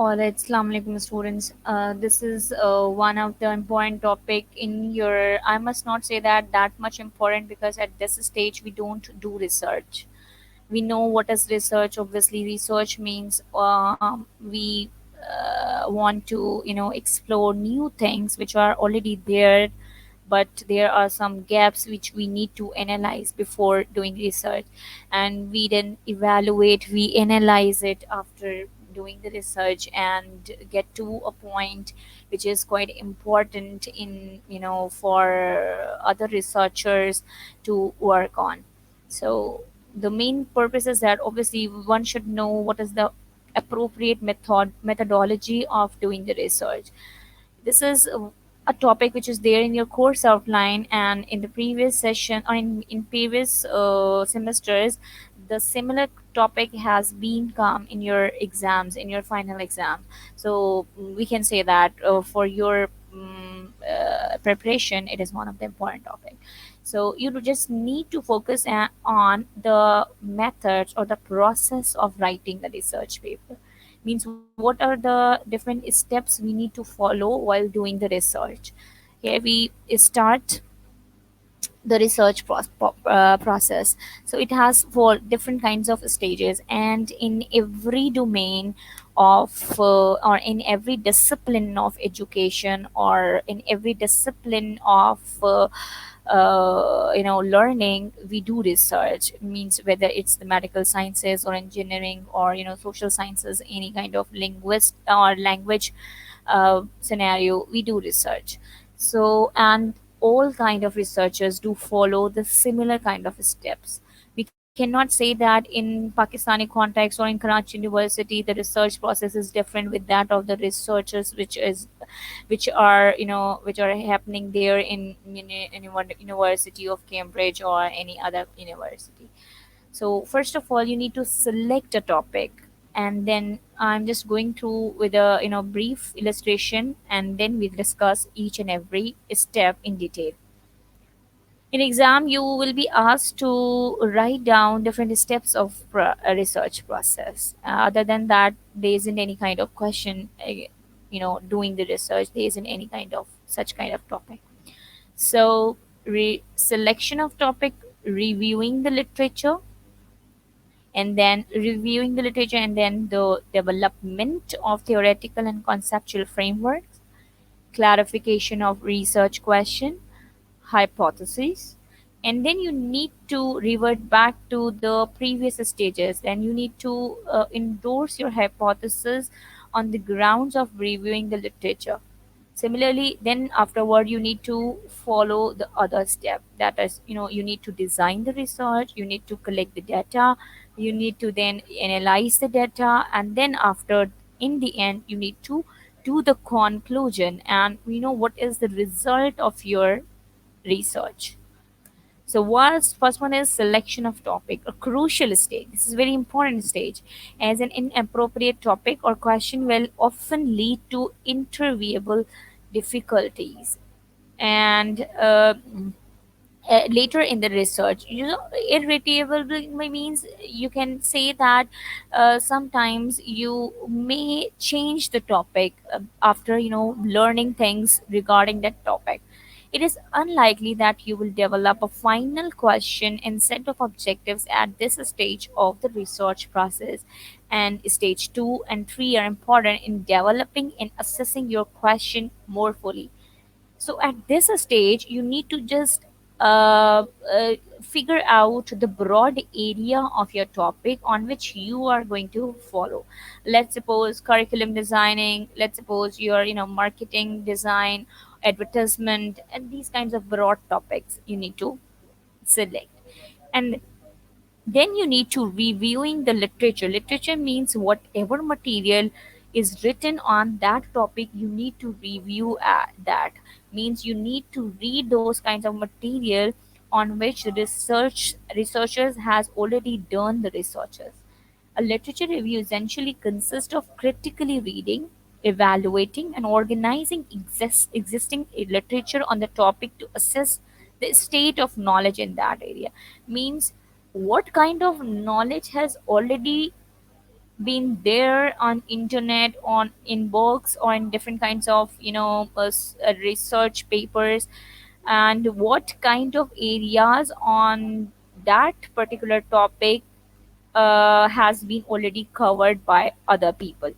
All right, Assalamu alaikum, students. This is one of the important topic in your. I must not say that much important because at this stage we don't do research. We know what is research. Obviously, research means we want to explore new things which are already there, but there are some gaps which we need to analyze before doing research, and we then evaluate, we analyze it after doing the research and get to a point which is quite important in for other researchers to work on. So the main purpose is that obviously one should know what is the appropriate methodology of doing the research. This is a topic which is there in your course outline, and in the previous session or in previous semesters, the similar topic has been come in your exams, in your final exam. So we can say that for your preparation, it is one of the important topic. So you just need to focus on the methods or the process of writing the research paper. Means what are the different steps we need to follow while doing the research. Here we start the research process. So it has four different kinds of stages, and in every domain of or in every discipline of education, or in every discipline of learning, we do research. Means whether it's the medical sciences or engineering or social sciences, any kind of linguist or language scenario, we do research. So, and all kind of researchers do follow the similar kind of steps. We cannot say that in Pakistani context or in Karachi University the research process is different with that of the researchers which are happening there in one University of Cambridge or any other university. So first of all, you need to select a topic, and then I'm just going through with a brief illustration, and then we discuss each and every step in detail. In exam, you will be asked to write down different steps of a research process. Other than that, there isn't any kind of question. Doing the research, there isn't any kind of such kind of topic. So, selection of topic, reviewing the literature, and then reviewing the literature, and then the development of theoretical and conceptual frameworks, clarification of research question, hypotheses, and then you need to revert back to the previous stages, and you need to endorse your hypothesis on the grounds of reviewing the literature. Similarly, then afterward you need to follow the other step, that is, you need to design the research, you need to collect the data, you need to then analyze the data, and then after, in the end, you need to do the conclusion, and what is the result of your research. So whilst first one is selection of topic, a crucial stage. This is very important stage, as an inappropriate topic or question will often lead to interviewable difficulties. And later in the research, irritable means you can say that sometimes you may change the topic after learning things regarding that topic. It is unlikely that you will develop a final question and set of objectives at this stage of the research process, and stage 2 and 3 are important in developing and assessing your question more fully. So at this stage, you need to just figure out the broad area of your topic on which you are going to follow. Let's suppose curriculum designing. Let's suppose your marketing design, advertisement, and these kinds of broad topics you need to select. And then you need to reviewing the literature means whatever material is written on that topic, you need to review that. Means you need to read those kinds of material on which researchers has already done the researches. A literature review essentially consists of critically reading, evaluating, and organizing existing literature on the topic to assess the state of knowledge in that area. Means what kind of knowledge has already been there on internet, on in books, or in different kinds of research papers, and what kind of areas on that particular topic has been already covered by other people.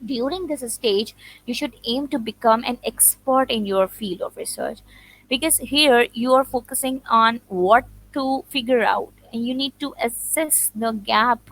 During this stage, you should aim to become an expert in your field of research, because here you are focusing on what to figure out, and you need to assess the gap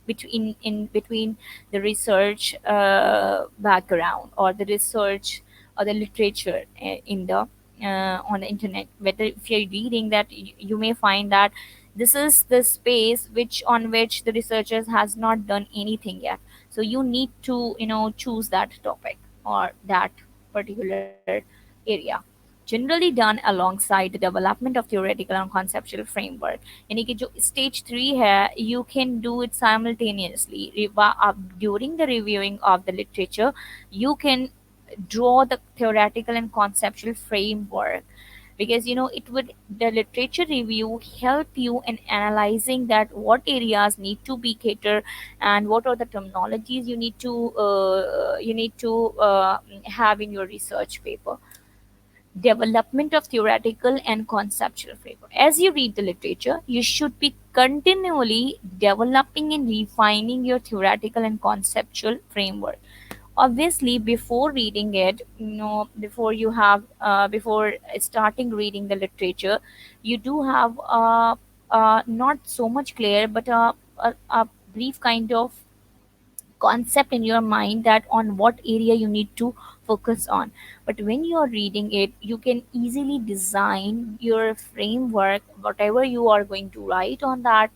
between the research background, or the research or the literature in the on the internet. Whether if you're reading that, you may find that this is the space which the researchers has not done anything yet. So you need to choose that topic or that particular area, generally done alongside the development of theoretical and conceptual framework. यानी कि जो stage 3 है, you can do it simultaneously. During the reviewing of the literature, you can draw the theoretical and conceptual framework, because it would the literature review help you in analyzing that what areas need to be catered, and what are the terminologies you need to have in your research paper. Development of theoretical and conceptual framework. As you read the literature, you should be continually developing and refining your theoretical and conceptual framework. Obviously, before reading it, before starting reading the literature, you do have not so much clear, but a brief kind of concept in your mind that on what area you need to focus on. But when you are reading it, you can easily design your framework, whatever you are going to write on that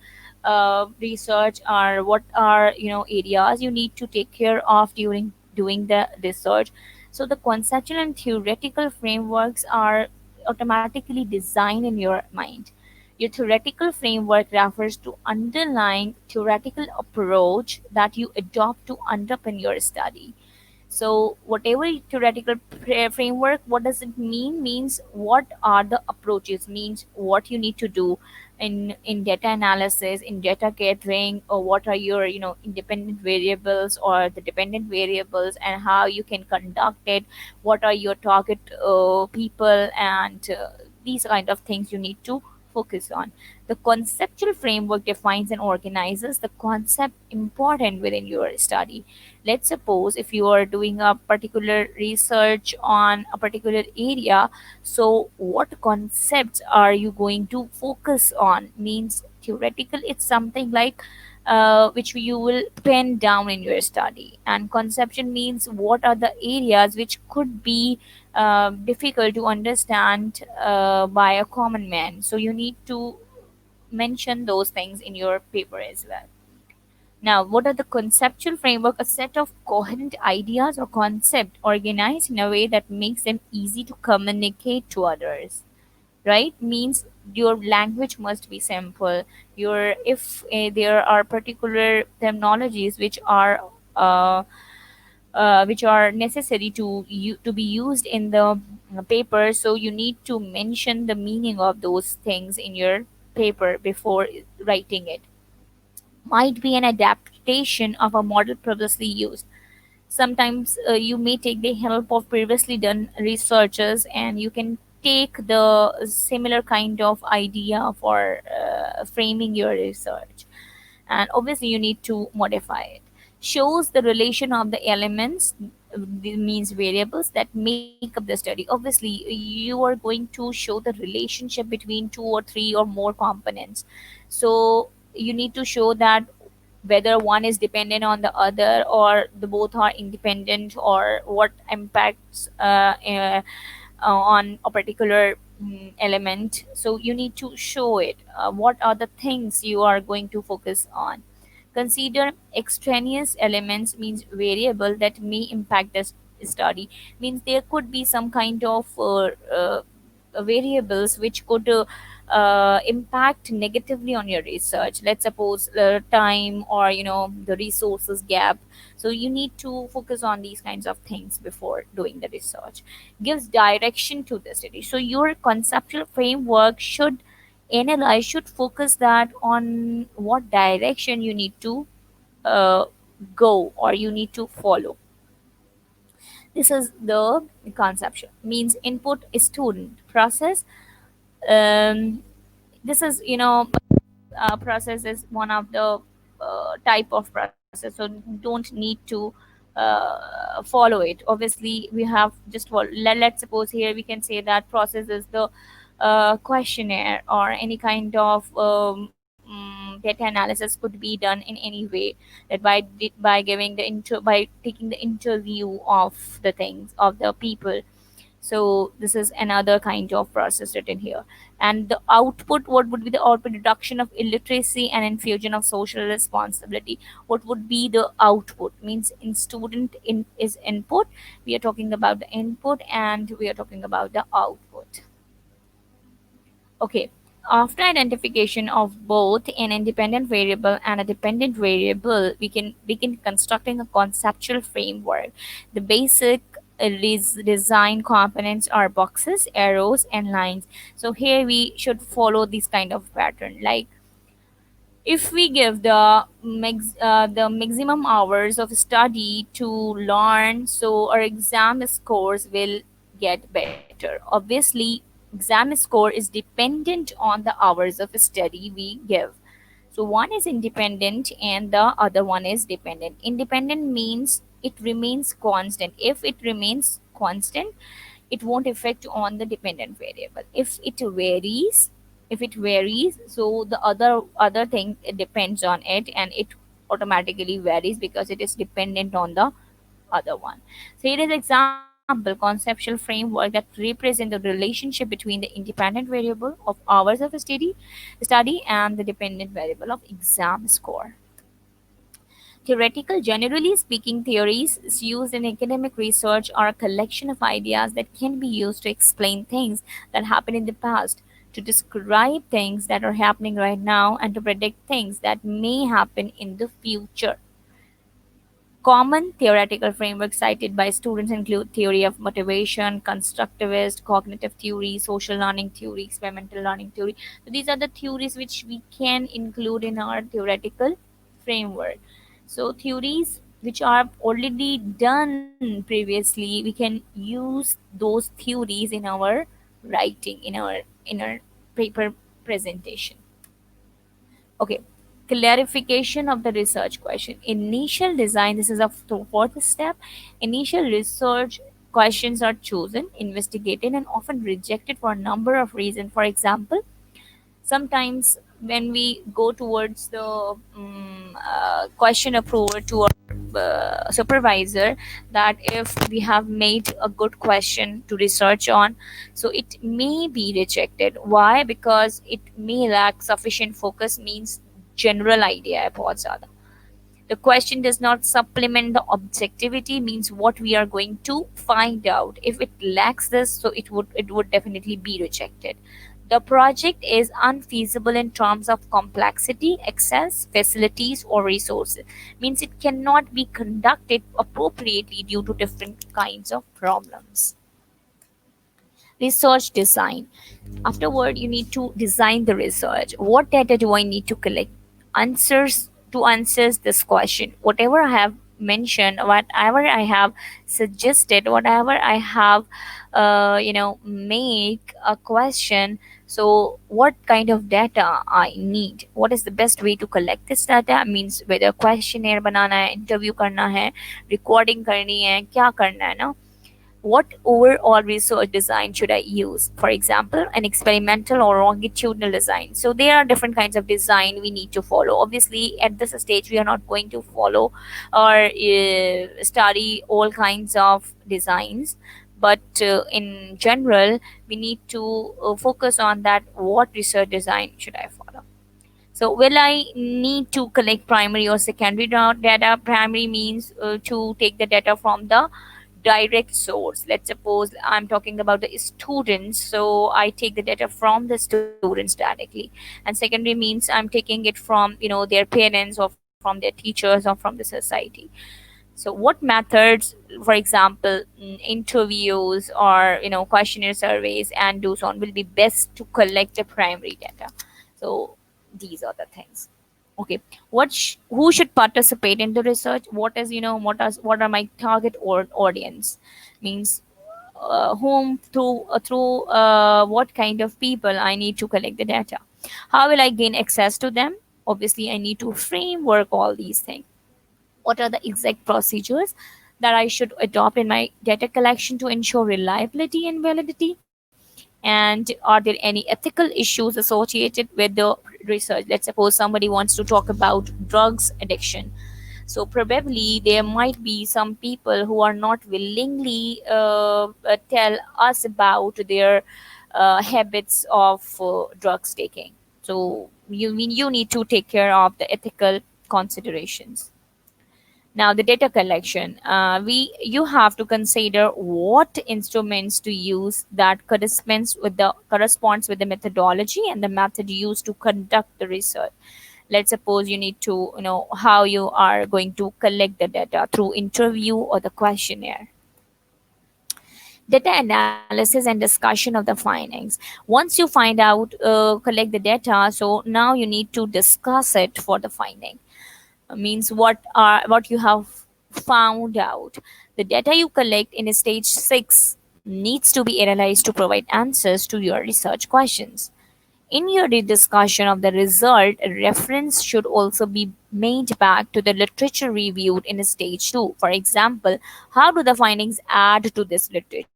research, or what are areas you need to take care of during doing the research. So the conceptual and theoretical frameworks are automatically designed in your mind. Your theoretical framework refers to underlying theoretical approach that you adopt to underpin your study. So whatever theoretical framework, what does it mean? Means what are the approaches? Means what you need to do in data analysis, in data gathering, or what are your independent variables or the dependent variables, and how you can conduct it. What are your target people, and these kind of things you need to focus on. The conceptual framework defines and organizes the concept important within your study. Let's suppose if you are doing a particular research on a particular area, so what concepts are you going to focus on? Means theoretical, it's something like which you will pen down in your study, and conception means what are the areas which could be difficult to understand by a common man. So you need to mention those things in your paper as well. Now, what are the conceptual framework? A set of coherent ideas or concept organized in a way that makes them easy to communicate to others. Right? Means your language must be simple. Your if there are particular terminologies uh, which are necessary to be used in the paper, so you need to mention the meaning of those things in your paper before writing it. Might be an adaptation of a model previously used. Sometimes you may take the help of previously done researchers, and you can take the similar kind of idea for framing your research, and obviously you need to modify it. Shows the relation of the elements, means variables that make up the study. Obviously you are going to show the relationship between two or three or more components. So you need to show that whether one is dependent on the other, or the both are independent, or what impacts on a particular element. So you need to show it, what are the things you are going to focus on. Consider extraneous elements, means variable that may impact the study. Means there could be some kind of variables which could impact negatively on your research. Let's suppose time, or the resources gap. So you need to focus on these kinds of things before doing the research. Gives direction to the study. So your conceptual framework should focus that on what direction you need to uh, go or you need to follow. This is the conception. Means input student process. um, this is, process is one of the type of process, so don't need to follow it. Obviously we have just let's suppose here we can say that process is the questionnaire or any kind of data analysis could be done in any way, that by giving the by taking the interview of the things of the people. So this is another kind of process written here. And the output, what would be the output? Reduction of illiteracy and infusion of social responsibility. What would be the output? Means in student in is input, we are talking about the input, and we are talking about the output. Okay. After identification of both an independent variable and a dependent variable, we can begin constructing a conceptual framework. The basic design components are boxes, arrows, and lines. So here we should follow this kind of pattern. Like if we give the maximum hours of study to learn, so our exam scores will get better. Obviously exam score is dependent on the hours of study we give. So one is independent and the other one is dependent. Independent means it remains constant. If it remains constant, it won't affect on the dependent variable. If it varies, so the other thing, it depends on it, and it automatically varies because it is dependent on the other one. So here is example conceptual framework that represent the relationship between the independent variable of hours of study and the dependent variable of exam score. Theoretical, generally speaking, theories used in academic research are a collection of ideas that can be used to explain things that happened in the past, to describe things that are happening right now, and to predict things that may happen in the future. Common theoretical frameworks cited by students include theory of motivation, constructivist, cognitive theory, social learning theory, experimental learning theory. So these are the theories which we can include in our theoretical framework. So theories which are already done previously, we can use those theories in our writing, in our paper presentation. Okay, clarification of the research question. Initial design, this is a fourth step. Initial research questions are chosen, investigated, and often rejected for a number of reasons. For example, sometimes when we go towards the question approval to our supervisor, that if we have made a good question to research on, so it may be rejected. Why? Because it may lack sufficient focus, means general idea है बहुत ज़्यादा. The question does not supplement the objectivity, means what we are going to find out. If it lacks this, so it would definitely be rejected. The project is unfeasible in terms of complexity, access, facilities, or resources. Means it cannot be conducted appropriately due to different kinds of problems. Research design. Afterward, you need to design the research. What data do I need to collect? Answers to answers this question. Whatever I have mentioned, whatever I have suggested, whatever I have, make a question. So, what kind of data I need? What is the best way to collect this data? Means whether questionnaire बनाना है, interview करना है, recording करनी है, क्या करना है ना? What overall research design should I use? For example, an experimental or longitudinal design. So there are different kinds of design we need to follow. Obviously, at this stage, we are not going to follow or study all kinds of designs. But in general, we need to focus on that. What research design should I follow? So, will I need to collect primary or secondary data? Primary means to take the data from the direct source. Let's suppose I'm talking about the students, so I take the data from the students directly. And secondary means I'm taking it from their parents or from their teachers or from the society. So, what methods, for example, interviews or questionnaire surveys and so on, will be best to collect the primary data? So, these are the things. Okay, who should participate in the research? What is, what are my target or audience? Means, whom, through what kind of people I need to collect the data. How will I gain access to them? Obviously, I need to framework all these things. What are the exact procedures that I should adopt in my data collection to ensure reliability and validity? And are there any ethical issues associated with the research? Let's suppose somebody wants to talk about drugs addiction. So probably there might be some people who are not willingly tell us about their habits of drugs taking. So you need to take care of the ethical considerations. Now, the data collection. We You have to consider what instruments to use that corresponds with the methodology and the method used to conduct the research. Let's suppose you need to know how you are going to collect the data through interview or the questionnaire. Data analysis and discussion of the findings. Once you find out, collect the data, so now you need to discuss it for the finding. Means what you have found out. The data you collect in stage 6 needs to be analyzed to provide answers to your research questions. In your discussion of the result, a reference should also be made back to the literature reviewed in stage 2. For example, how do the findings add to this literature?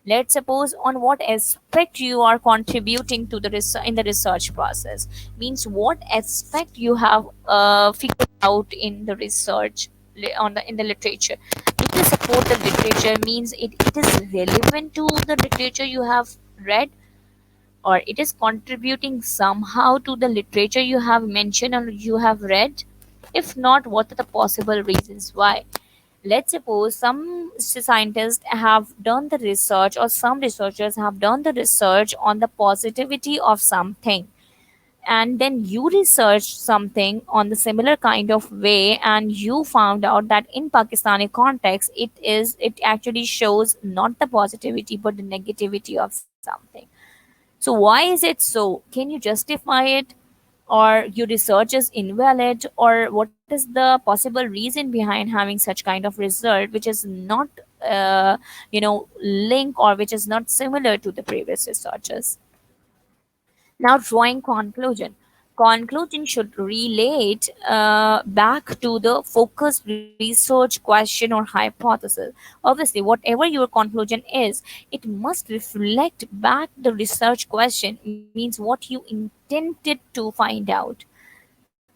Let's suppose on what aspect you are contributing to the in the research process. Means what aspect you have figured out in the research, on the in the literature. If you support the literature, means it is relevant to the literature you have read, or it is contributing somehow to the literature you have mentioned or you have read. If not, what are the possible reasons why? Let's suppose some scientists have done the research, or some researchers have done the research on the positivity of something, and then you researched something on the similar kind of way, and you found out that in Pakistani context it actually shows not the positivity but the negativity of something. So why is it so? Can you justify it? Or your research is invalid? Or what is the possible reason behind having such kind of result which is not link, or which is not similar to the previous researches? Now, drawing conclusion. Conclusion should relate back to the focused research question or hypothesis. Obviously, whatever your conclusion is, it must reflect back the research question, means what you intended to find out,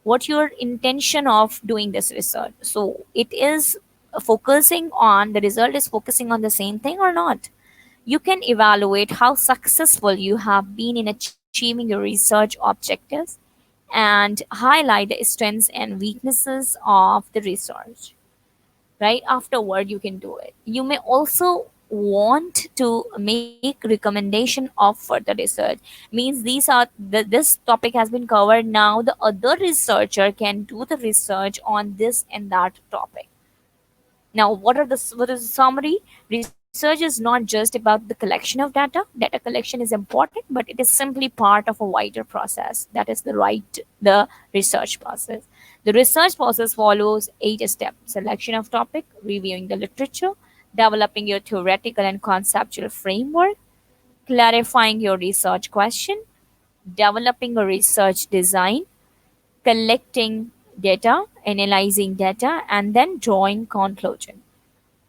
what your intention of doing this research. So it is focusing on the result, is focusing on the same thing or not. You can evaluate how successful you have been in achieving your research objectives and highlight the strengths and weaknesses of the research. Right afterward, you can do it. You may also want to make recommendation of further research. Means this topic has been covered, now the other researcher can do the research on this and that topic. Now, what is the summary? Research is not just about the collection of data. Data collection is important, but it is simply part of a wider process. That is the research process. The research process follows 8 steps: selection of topic, reviewing the literature, developing your theoretical and conceptual framework, clarifying your research question, developing a research design, collecting data, analyzing data, and then drawing conclusion.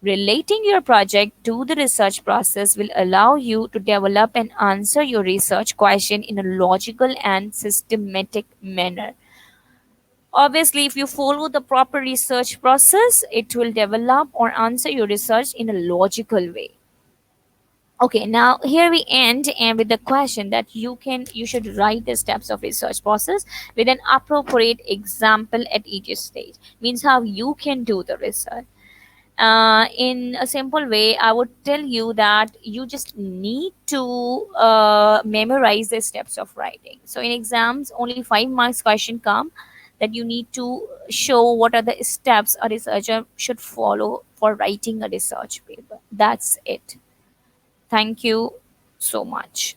Relating your project to the research process will allow you to develop and answer your research question in a logical and systematic manner. Obviously, if you follow the proper research process, it will develop or answer your research in a logical way. Okay, now here we end and with the question that you should write the steps of research process with an appropriate example at each stage. Means how you can do the research. In a simple way, I would tell you that you just need to memorize the steps of writing. So in exams, only 5 marks question come, that you need to show what are the steps a researcher should follow for writing a research paper. That's it. Thank you so much.